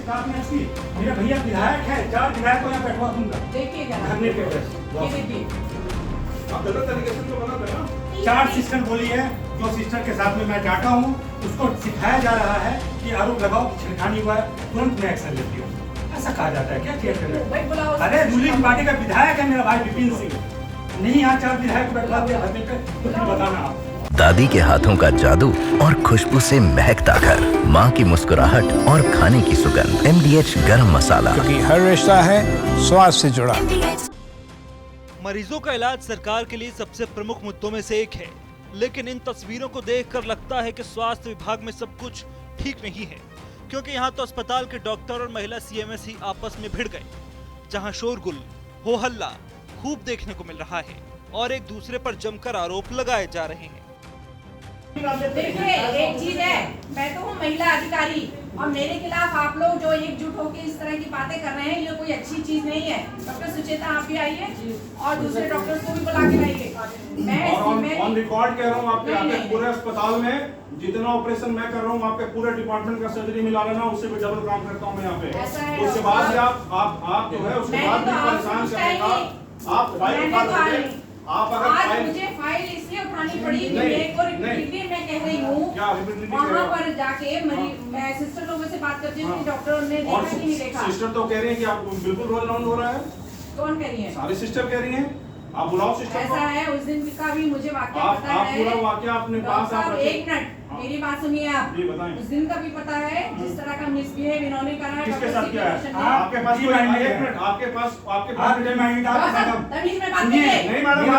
मेरा भैया विधायक है, 4 विधायक को यहाँ बैठवा दूंगा। देखिए धरने पे बस। ये देखिए आप गलत तरीके से तो बना था ना। 4 सिस्टर बोली है, जो सिस्टर के साथ में मैं डांटा हूँ, उसको सिखाया जा रहा है कि आरोप लगाओ कि छेड़खानी हुआ है, तुरंत मैं एक्शन लेती हूँ। ऐसा कहा जाता है क्या थिएटर में? अरे रूलिंग पार्टी का विधायक है मेरा भाई विपिन सिंह, नहीं यहाँ 4 विधायक बैठवा दिया धरने पे, तो फिर बताना आप। दादी के हाथों का जादू और खुशबू से महकता घर, माँ की मुस्कुराहट और खाने की सुगंध। MDH गरम मसाला, क्योंकि हर रिश्ता है स्वाद से जुड़ा। मरीजों का इलाज सरकार के लिए सबसे प्रमुख मुद्दों में से एक है, लेकिन इन तस्वीरों को देखकर लगता है कि स्वास्थ्य विभाग में सब कुछ ठीक नहीं है, क्योंकि यहाँ तो अस्पताल के डॉक्टर और महिला CMS ही आपस में भिड़ गए, जहाँ शोरगुल हो हल्ला खूब देखने को मिल रहा है और एक दूसरे पर जमकर आरोप लगाए जा रहे हैं। देखिए एक चीज है, मैं तो हूँ महिला अधिकारी और मेरे खिलाफ आप लोग जो एकजुट होकर इस तरह की बातें कर रहे हैं, ये कोई अच्छी चीज नहीं है। डॉक्टर सुचेता आप भी आइए और दूसरे डॉक्टर्स को भी बुला के लाइए। मैं ऑन रिकॉर्ड कह रहा हूँ आपके पूरे अस्पताल में जितना ऑपरेशन मैं कर रहा हूँ, आपके पूरे डिपार्टमेंट का सर्जरी मिला लेना, उससे भी डबल काम करता हूँ मैं यहाँ पे। उसके बाद आप जो है उसके बाद भी परेशान करेगा, आप फाइल उठा लोगे। आप अगर आज मुझे फाइल इसलिए उठानी पड़ी कि मेरे को रिपीटेडली मैं कह रही हूँ वहाँ पर जाके मैं सिस्टर लोगों से बात करती हूँ कि डॉक्टर ने देखा कि नहीं देखा। सिस्टर तो कह रही है कि आप बिल्कुल रोल राउंड हो रहा है। कौन कह रही है? सारी सिस्टर कह रही हैं, आप बुलाओ सिस्टर को। ऐसा है, उस दिन का भी मुझे वाकया पता है। आप पूरा वाकया अपने पास आप रखिए। एक मिनट मेरी बात सुनिए आप। जी बताएं। उस दिन का भी पता है जिस तरह का मिसबिहेव इन्होंने करा है। किसके साथ किया है? आपके पास एक मिनट, आपके पास तमीज में बात कीजिए। नहीं मैडम,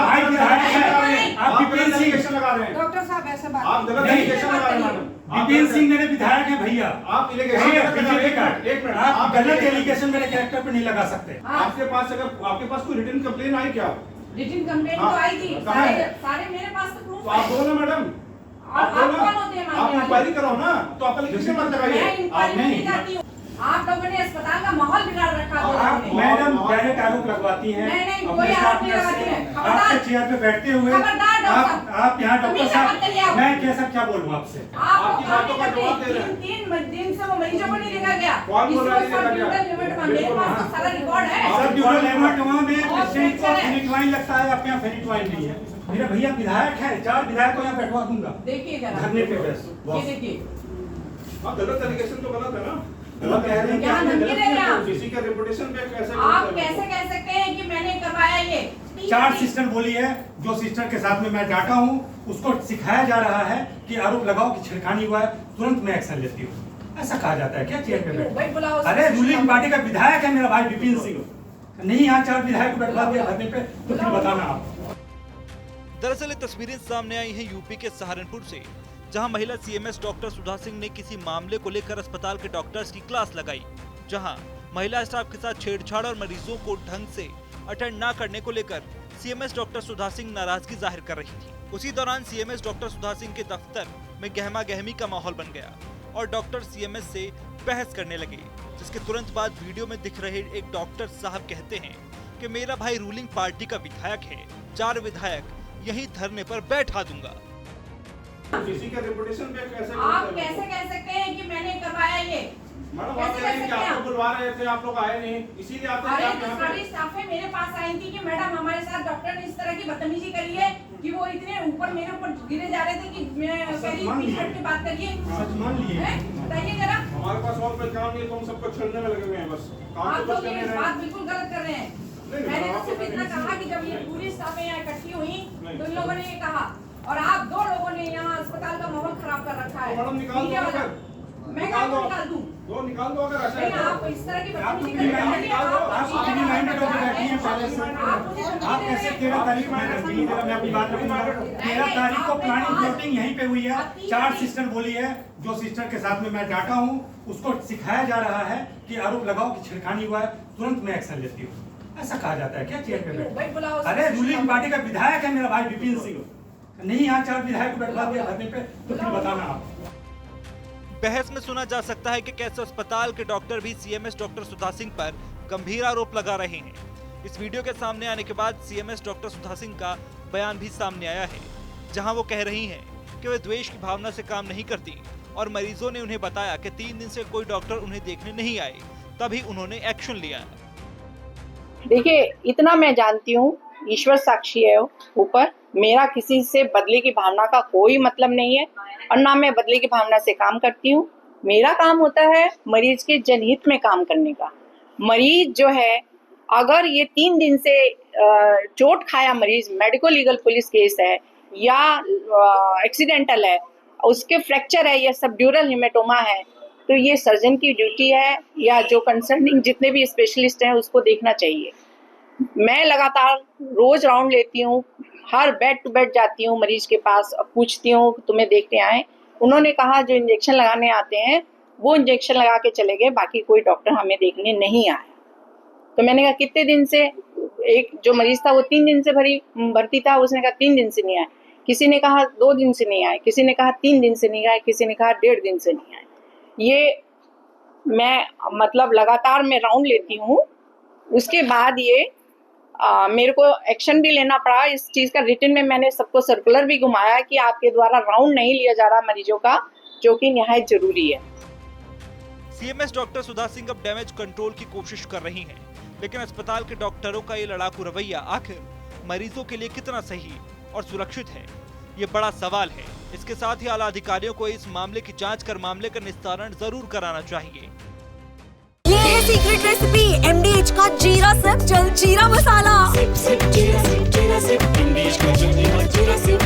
आप गलत एलिगेशन लगा रहे हैं। डॉक्टर साहब ऐसा बात आप गलत एलिगेशन लगा रहे हैं मैडम। विपिन सिंह मेरे विधायक हैं भैया। आप एलिगेशन एक मिनट, आप गलत एलिगेशन मेरे कैरेक्टर पे नहीं लगा सकते। आपके पास कोई रिटन कंप्लेन आई क्या? रिटन कंप्लेन तो आई थी, सारे मेरे पास तो प्रूफ आप दो ना मैडम, आप इंक्वायरी करो ना, तो आप एलिगेशन मत लगाइए। मैं इंक्वायरी नहीं जाती हूँ। आप लोगों ने अस्पताल का माहौल बिगाड़ रखा है। मैडम डायरेक्ट आरोप लगवाती हैं। नहीं, कोई आरोप नहीं लगाती है। आपके चेयर पे बैठते हुए आप यहाँ डॉक्टर साहब, मैं कैसा क्या बोलूँ आपसे? आपकी बातों का जवाब दे रहे हैं। 3 दिन से वो मरीजों को नहीं देखा गया। कौन बोल रहा है नहीं देखा गया? मेरे पास तो सारा रिकॉर्ड है। सब ड्यूरल लिमिट वहाँ में पेशेंट को फेनिक्वाइन लगता है, आपके यहाँ फेनिक्वाइन नहीं है। मेरा भैया विधायक है, 4 विधायक को यहाँ बैठवा दूंगा। देखिए जरा धरने पे बस। ये देखिए आप गलत एलिगेशन तो गलत है ना। गलत कह रहे हैं कि क्या आपने धमकी गलत दे रहे हैं किया। आप? किसी के रेपुटेशन पे कैसे आप कैसे कह सकते हैं कि मैंने करवाया ये? 4 सिस्टर बोली है, जो सिस्टर के साथ में मैं डांटा हूँ, उसको सिखाया जा रहा है कि आरोप लगाओ कि छेड़खानी हुआ है, तुरंत मैं एक्शन लेती हूँ। ऐसा कहा जाता है क्या थिएटर में? अरे रूलिंग पार्टी का विधायक है मेरा भाई विपिन सिंह, नहीं यहाँ 4 विधायक को बैठवा दिया धरने पे, तो फिर बताना आप। दरअसल ये तस्वीरें सामने आई हैं यूपी के सहारनपुर से, जहां महिला CMS डॉक्टर सुधा सिंह ने किसी मामले को लेकर अस्पताल के डॉक्टर्स की क्लास लगाई, जहां महिला स्टाफ के साथ छेड़छाड़ और मरीजों को ढंग से अटेंड न करने को लेकर CMS डॉक्टर सुधा सिंह नाराजगी जाहिर कर रही थी। उसी दौरान CMS डॉक्टर सुधा सिंह के दफ्तर में गहमा गहमी का माहौल बन गया और डॉक्टर CMS से बहस करने लगे, जिसके तुरंत बाद वीडियो में दिख रहे एक डॉक्टर साहब कहते हैं कि मेरा भाई रूलिंग पार्टी का विधायक है, 4 विधायक यही धरने पर बैठा दूंगा। किसी के रेपुटेशन पे कैसे आप कैसे कह सकते हैं कि मैंने करवाया ये? मैडम आप कह रहे हैं कि आपको बुलवा रहे थे, आप लोग आए नहीं, इसीलिए आप सारी स्टाफे मेरे पास आई थी कि मैडम हमारे साथ डॉक्टर ने इस तरह की बदतमीजी करी है कि वो इतने ऊपर मेरे ऊपर गिरे जा रहे थे कि मैं कह रही की बात करिए। सच मान लिए। बताइए जरा। हमारे पास और कोई काम नहीं है, तो हम सबको छेड़ने में लगे हुए हैं बस। काम आप तो लोग बस ये करने बात हैं। बिल्कुल गलत कर रहे हैं। मैंने तो सिर्फ इतना कहा कि जब ये पूरी स्टाफे यहाँ इकट्ठी हुई तो इन लोगों ने ये कहा, और आप 2 लोगों ने यहाँ अस्पताल का माहौल खराब कर रखा है। मैडम निकाल दो अगर। मैं कहाँ निकाल दूँ? दो निकाल दो अगर ऐसा है तो। आप इस तरह की आप बदतमीजी फ्री कर रहे हैं। आप फ्री माइंडेड होकर बैठी हैं पहले से। आप कैसे 13 तारीख में रखी है? मैं अपनी बात रखूंगा। 13 तारीख को प्लानिंग प्लॉटिंग यहीं पे हुई है। 4 सिस्टर बोली है, जो सिस्टर के साथ में मैं डांटा हूँ, उसको सिखाया जा रहा है कि आरोप लगाओ कि छेड़खानी हुआ है, तुरंत मैं एक्शन लेती हूँ। ऐसा कहा जाता है क्या थिएटर में? अरे रूलिंग पार्टी का विधायक है मेरा भाई विपिन सिंह, नहीं यहाँ 4 विधायक को बैठवा दिया धरने पे, तो फिर बताना आप। बहस में सुना जा सकता है कि कैसे अस्पताल के डॉक्टर भी CMS डॉक्टर सुधा सिंह पर गंभीर आरोप लगा रहे हैं। इस वीडियो के सामने आने के बाद CMS डॉक्टर सुधा सिंह का बयान भी सामने आया है, जहां वो कह रही हैं कि वे द्वेष की भावना से काम नहीं करती और मरीजों ने उन्हें बताया कि 3 दिन से कोई डॉक्टर उन्हें देखने नहीं आए, तभी उन्होंने एक्शन लिया। देखिए, इतना मैं जानती हूँ, ईश्वर साक्षी है ऊपर, मेरा किसी से बदले की भावना का कोई मतलब नहीं है और ना मैं बदले की भावना से काम करती हूँ। मेरा काम होता है मरीज के जनहित में काम करने का। मरीज जो है, अगर ये 3 दिन से चोट खाया मरीज, मेडिको लीगल पुलिस केस है या एक्सीडेंटल है, उसके फ्रैक्चर है या सबड्यूरल हेमेटोमा है, तो ये सर्जन की ड्यूटी है या जो कंसर्निंग जितने भी स्पेशलिस्ट हैं उसको देखना चाहिए। मैं लगातार रोज राउंड लेती हूँ, हर बेड टू बेड जाती हूँ मरीज के पास और पूछती हूँ तुम्हें देखने आए। उन्होंने कहा जो इंजेक्शन लगाने आते हैं वो इंजेक्शन लगा के चले गए, बाकी कोई डॉक्टर हमें देखने नहीं आया। तो मैंने कहा कितने दिन से? एक जो मरीज था वो 3 दिन से भर्ती था, उसने कहा 3 दिन से नहीं आए। किसी ने कहा 2 दिन से नहीं आए, किसी ने कहा 3 दिन से नहीं आए, किसी ने कहा 1.5 दिन से नहीं आए। ये मैं मतलब लगातार मैं राउंड लेती हूँ, उसके बाद ये मेरे को एक्शन भी लेना पड़ा। इस चीज़ का रिटन में मैंने सबको सर्कुलर भी घुमाया कि आपके द्वारा राउंड नहीं लिया जा रहा मरीजों का, जो कि निहायत जरूरी है। सीएमएस डॉक्टर सुधा सिंह अब डैमेज कंट्रोल की कोशिश कर रही हैं, लेकिन अस्पताल के डॉक्टरों का ये लड़ाकू रवैया आखिर मरीजों के लिए कितना सही और सुरक्षित है, ये बड़ा सवाल है। इसके साथ ही आला अधिकारियों को इस मामले की जांच कर मामले का निस्तारण जरूर कराना चाहिए। ये है सीक्रेट रेसिपी MDH का जीरा सिर्फ जल जीरा मसाला। जीरा सिर्फ MDH का जल जीरा सिर्फ